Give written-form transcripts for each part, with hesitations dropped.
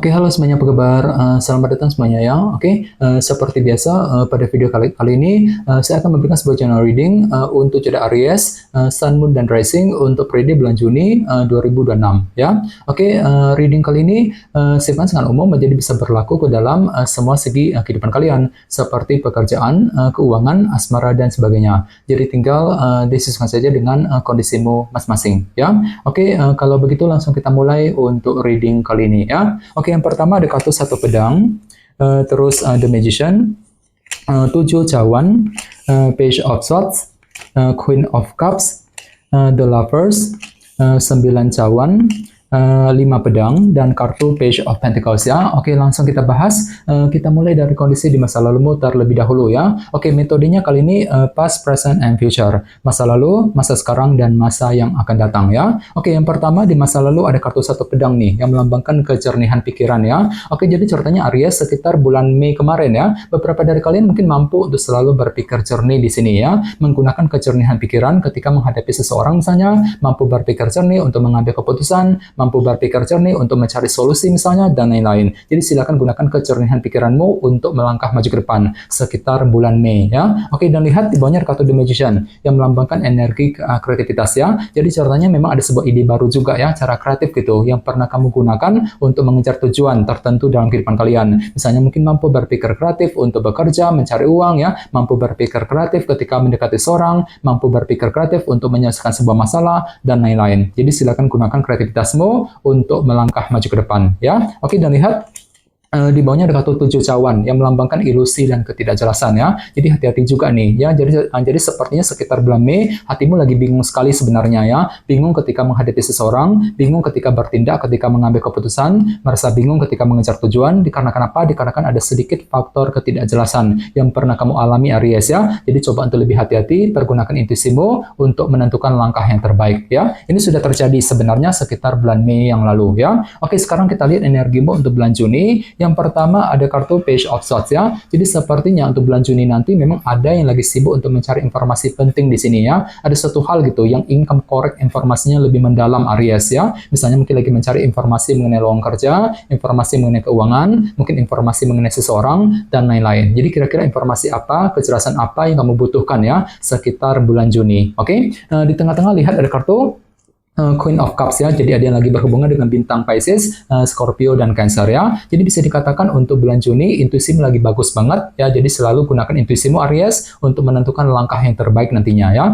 Oke, halo semuanya, apa kabar? Selamat datang semuanya ya. Oke, seperti biasa pada video kali ini saya akan memberikan sebuah channel reading untuk zodiak Aries, Sun, Moon, dan Rising untuk periode bulan Juni 2026 ya. Oke, reading kali ini sifatnya sangat umum, menjadi bisa berlaku ke dalam semua segi kehidupan kalian seperti pekerjaan, keuangan, asmara, dan sebagainya. Jadi tinggal disesuaikan saja dengan kondisimu masing-masing ya. Oke, kalau begitu langsung kita mulai untuk reading kali ini ya. Oke, yang pertama ada kartu satu pedang, terus The Magician, 7 cawan, Page of Swords, Queen of Cups, The Lovers, 9 cawan, 5 pedang, dan kartu Page of Pentacles ya. Oke, langsung kita bahas. Kita mulai dari kondisi di masa lalumu terlebih dahulu ya. Oke, metodenya kali ini past, present, and future. Masa lalu, masa sekarang, dan masa yang akan datang ya. Oke, yang pertama di masa lalu ada kartu satu pedang nih, yang melambangkan kejernihan pikiran ya. Oke, jadi ceritanya Aries sekitar bulan Mei kemarin ya. Beberapa dari kalian mungkin mampu untuk selalu berpikir jernih di sini ya. Menggunakan kejernihan pikiran ketika menghadapi seseorang misalnya, mampu berpikir jernih untuk mengambil keputusan, mampu berpikir jernih untuk mencari solusi misalnya, dan lain-lain. Jadi silakan gunakan kejernihan pikiranmu untuk melangkah maju ke depan sekitar bulan Mei ya. Oke, dan lihat di bawahnya kartu The Magician yang melambangkan energi kreativitas ya. Jadi ceritanya memang ada sebuah ide baru juga ya, cara kreatif gitu yang pernah kamu gunakan untuk mengejar tujuan tertentu dalam kehidupan kalian. Misalnya mungkin mampu berpikir kreatif untuk bekerja, mencari uang ya, mampu berpikir kreatif ketika mendekati seorang, mampu berpikir kreatif untuk menyelesaikan sebuah masalah, dan lain-lain. Jadi silakan gunakan kreativitasmu untuk melangkah maju ke depan ya. Oke, dan lihat di bawahnya ada kartu 7 cawan yang melambangkan ilusi dan ketidakjelasan ya. Jadi hati-hati juga nih ya. Jadi sepertinya sekitar bulan Mei hatimu lagi bingung sekali sebenarnya ya. Bingung ketika menghadapi seseorang, bingung ketika bertindak, ketika mengambil keputusan, merasa bingung ketika mengejar tujuan. Dikarenakan apa? Dikarenakan ada sedikit faktor ketidakjelasan yang pernah kamu alami Aries ya. Jadi coba untuk lebih hati-hati, pergunakan intuisimu untuk menentukan langkah yang terbaik ya. Ini sudah terjadi sebenarnya sekitar bulan Mei yang lalu ya. Oke, sekarang kita lihat energimu untuk bulan Juni. Yang pertama ada kartu Page of Swords ya. Jadi sepertinya untuk bulan Juni nanti memang ada yang lagi sibuk untuk mencari informasi penting di sini ya. Ada satu hal gitu yang ingin kamu korek informasinya lebih mendalam Aries ya. Misalnya mungkin lagi mencari informasi mengenai lowongan kerja, informasi mengenai keuangan, mungkin informasi mengenai seseorang, dan lain-lain. Jadi kira-kira informasi apa, kejelasan apa yang kamu butuhkan ya sekitar bulan Juni. Oke, di tengah-tengah lihat ada kartu Queen of Cups ya, jadi ada yang lagi berhubungan dengan bintang Pisces, Scorpio, dan Cancer ya. Jadi bisa dikatakan untuk bulan Juni intuisimu lagi bagus banget ya. Jadi selalu gunakan intuisimu Aries untuk menentukan langkah yang terbaik nantinya ya.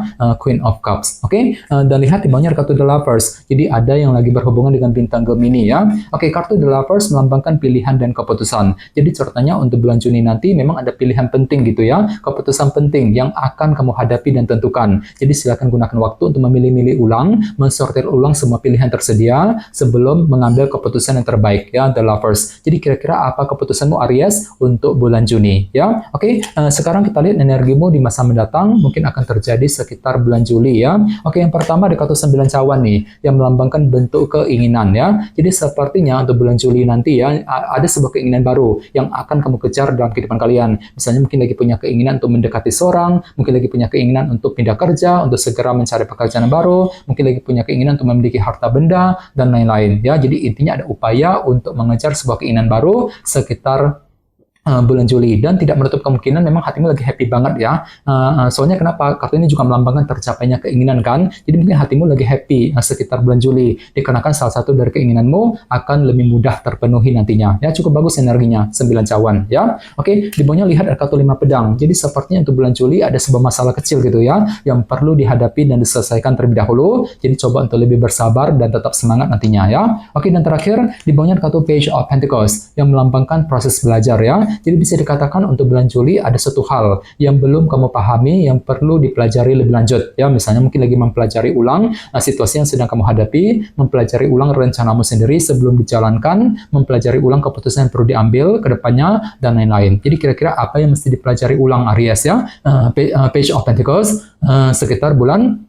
Queen of Cups, oke. Dan lihat di bawahnya kartu The Lovers. Jadi ada yang lagi berhubungan dengan bintang Gemini ya. Oke, kartu The Lovers melambangkan pilihan dan keputusan. Jadi ceritanya untuk bulan Juni nanti memang ada pilihan penting gitu ya, keputusan penting yang akan kamu hadapi dan tentukan. Jadi silakan gunakan waktu untuk memilih-milih ulang, sortir ulang semua pilihan tersedia sebelum mengambil keputusan yang terbaik ya, The Lovers. Jadi kira-kira apa keputusanmu Aries untuk bulan Juni ya. Oke, sekarang kita lihat energimu di masa mendatang mungkin akan terjadi sekitar bulan Juli ya. Oke, yang pertama ada kartu 9 cawan nih yang melambangkan bentuk keinginan ya. Jadi sepertinya untuk bulan Juli nanti ya ada sebuah keinginan baru yang akan kamu kejar dalam kehidupan kalian. Misalnya mungkin lagi punya keinginan untuk mendekati seorang, mungkin lagi punya keinginan untuk pindah kerja, untuk segera mencari pekerjaan baru, mungkin lagi punya keinginan untuk memiliki harta benda, dan lain-lain ya. Jadi intinya ada upaya untuk mengejar sebuah keinginan baru sekitar bulan Juli, dan tidak menutup kemungkinan memang hatimu lagi happy banget ya. Soalnya kenapa? Kartu ini juga melambangkan tercapainya keinginan kan. Jadi mungkin hatimu lagi happy sekitar bulan Juli, dikarenakan salah satu dari keinginanmu akan lebih mudah terpenuhi nantinya. Ya, cukup bagus energinya 9 cawan ya. Oke, di bawahnya lihat ada kartu 5 pedang. Jadi sepertinya untuk bulan Juli ada sebuah masalah kecil gitu ya yang perlu dihadapi dan diselesaikan terlebih dahulu. Jadi coba untuk lebih bersabar dan tetap semangat nantinya ya. Oke, dan terakhir di bawahnya kartu Page of Pentacles yang melambangkan proses belajar ya. Jadi bisa dikatakan untuk bulan Juli ada satu hal yang belum kamu pahami yang perlu dipelajari lebih lanjut ya. Misalnya mungkin lagi mempelajari ulang situasi yang sedang kamu hadapi, mempelajari ulang rencanamu sendiri sebelum dijalankan, mempelajari ulang keputusan yang perlu diambil ke depannya, dan lain-lain. Jadi kira-kira apa yang mesti dipelajari ulang Aries ya, Page of Pentacles sekitar bulan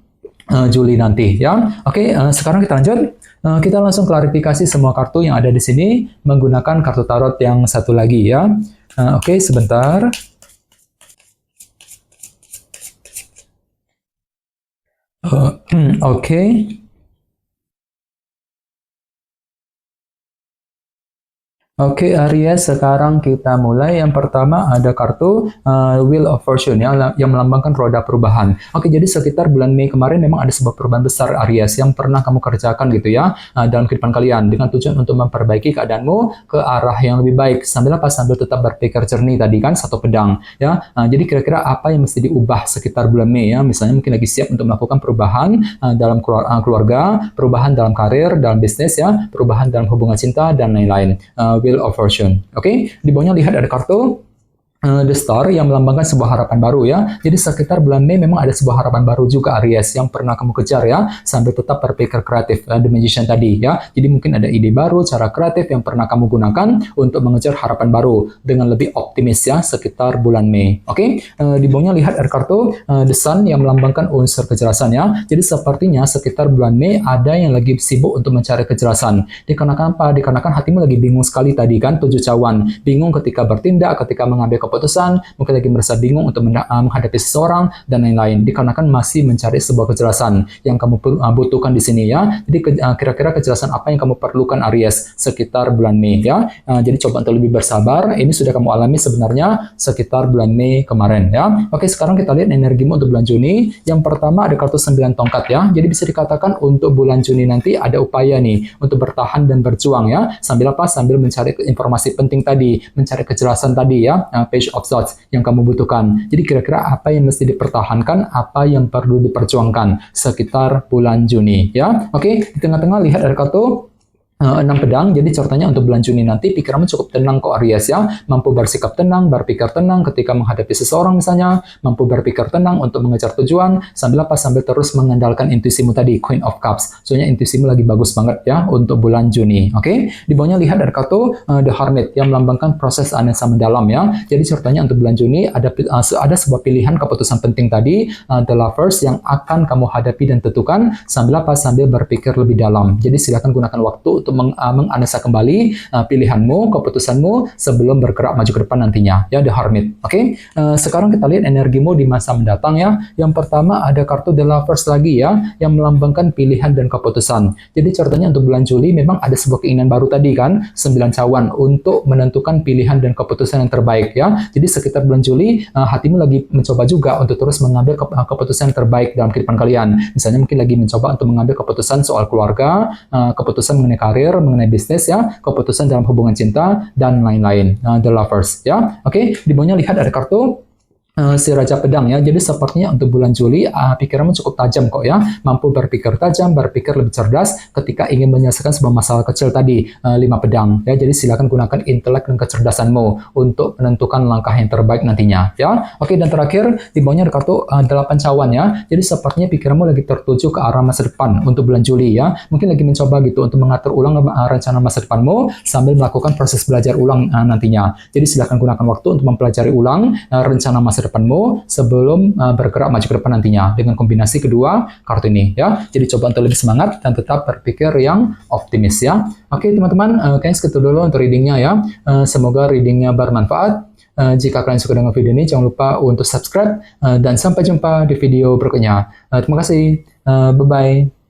Juli nanti ya. Oke, sekarang kita lanjut. Kita langsung klarifikasi semua kartu yang ada di sini menggunakan kartu tarot yang satu lagi ya. Oke, sebentar. Oke. Oke, Aries, sekarang kita mulai. Yang pertama ada kartu Wheel of Fortune ya, yang melambangkan roda perubahan. Oke, jadi sekitar bulan Mei kemarin memang ada sebuah perubahan besar Aries yang pernah kamu kerjakan gitu ya dalam kehidupan kalian dengan tujuan untuk memperbaiki keadaanmu ke arah yang lebih baik. Sambil apa? Sambil tetap berpikir jernih tadi kan satu pedang ya. Jadi kira-kira apa yang mesti diubah sekitar bulan Mei ya? Misalnya mungkin lagi siap untuk melakukan perubahan dalam keluarga, perubahan dalam karir, dalam bisnis ya, perubahan dalam hubungan cinta dan lain-lain. Wheel of Fortune. Oke, di bawahnya lihat ada kartu The Star yang melambangkan sebuah harapan baru ya. Jadi sekitar bulan Mei memang ada sebuah harapan baru juga Aries yang pernah kamu kejar ya, sambil tetap berpikir kreatif. The Magician tadi ya. Jadi mungkin ada ide baru, cara kreatif yang pernah kamu gunakan untuk mengejar harapan baru dengan lebih optimis ya sekitar bulan Mei. Oke, di bawahnya lihat ada kartu The Sun yang melambangkan unsur kejelasan ya. Jadi sepertinya sekitar bulan Mei ada yang lagi sibuk untuk mencari kejelasan. Dikarenakan apa? Dikarenakan hatimu lagi bingung sekali tadi kan, 7 cawan. Bingung ketika bertindak, ketika mengambil keputusan, mungkin lagi merasa bingung untuk menghadapi seseorang dan lain-lain. Dikarenakan masih mencari sebuah kejelasan yang kamu butuhkan di sini ya. Jadi kira-kira kejelasan apa yang kamu perlukan Aries sekitar bulan Mei ya. Jadi coba untuk lebih bersabar. Ini sudah kamu alami sebenarnya sekitar bulan Mei kemarin ya. Oke, sekarang kita lihat energimu untuk bulan Juni. Yang pertama ada kartu 9 tongkat ya. Jadi bisa dikatakan untuk bulan Juni nanti ada upaya nih untuk bertahan dan berjuang ya. Sambil apa? Sambil mencari informasi penting tadi, mencari kejelasan tadi ya. Page of Swords yang kamu butuhkan. Jadi kira-kira apa yang mesti dipertahankan, apa yang perlu diperjuangkan sekitar bulan Juni ya. Oke, di tengah-tengah lihat ada kartu 6 pedang. Jadi ceritanya untuk bulan Juni nanti pikiranmu cukup tenang kok Aries ya, mampu bersikap tenang, berpikir tenang ketika menghadapi seseorang misalnya, mampu berpikir tenang untuk mengejar tujuan, sambil apa? Sambil terus mengandalkan intuisimu tadi, Queen of Cups. Soalnya intuisimu lagi bagus banget ya untuk bulan Juni. Oke, di bawahnya lihat ada kartu The Hermit yang melambangkan proses analisa mendalam ya. Jadi ceritanya untuk bulan Juni ada sebuah pilihan keputusan penting tadi, The Lovers yang akan kamu hadapi dan tentukan, sambil apa? Sambil berpikir lebih dalam. Jadi silakan gunakan waktu untuk menganalisa kembali pilihanmu, keputusanmu sebelum bergerak maju ke depan nantinya ya, The Hermit. Oke, sekarang kita lihat energimu di masa mendatang ya. Yang pertama ada kartu The Lovers lagi ya, yang melambangkan pilihan dan keputusan. Jadi ceritanya untuk bulan Juli memang ada sebuah keinginan baru tadi kan, 9 cawan untuk menentukan pilihan dan keputusan yang terbaik ya. Jadi sekitar bulan Juli hatimu lagi mencoba juga untuk terus mengambil keputusan yang terbaik dalam kehidupan kalian. Misalnya mungkin lagi mencoba untuk mengambil keputusan soal keluarga, keputusan mengenai karir, mengenai bisnis ya, keputusan dalam hubungan cinta dan lain-lain. The Lovers ya. Oke, di bawahnya lihat ada kartu si Raja Pedang ya. Jadi sepertinya untuk bulan Juli pikiranmu cukup tajam kok ya, mampu berpikir tajam, berpikir lebih cerdas ketika ingin menyelesaikan sebuah masalah kecil tadi, 5 pedang ya. Jadi silakan gunakan intelek dan kecerdasanmu untuk menentukan langkah yang terbaik nantinya ya. Oke, dan terakhir di bawahnya ada kartu 8 cawan ya. Jadi sepertinya pikiranmu lagi tertuju ke arah masa depan untuk bulan Juli ya. Mungkin lagi mencoba gitu untuk mengatur ulang rencana masa depanmu sambil melakukan proses belajar ulang nantinya. Jadi silakan gunakan waktu untuk mempelajari ulang rencana masa depanmu sebelum bergerak maju ke depan nantinya dengan kombinasi kedua kartu ini ya. Jadi coba untuk lebih semangat dan tetap berpikir yang optimis ya. Oke teman-teman, kayaknya segitu dulu untuk readingnya ya. Semoga readingnya bermanfaat. Jika kalian suka dengan video ini, jangan lupa untuk subscribe dan sampai jumpa di video berikutnya. Terima kasih. Bye-bye.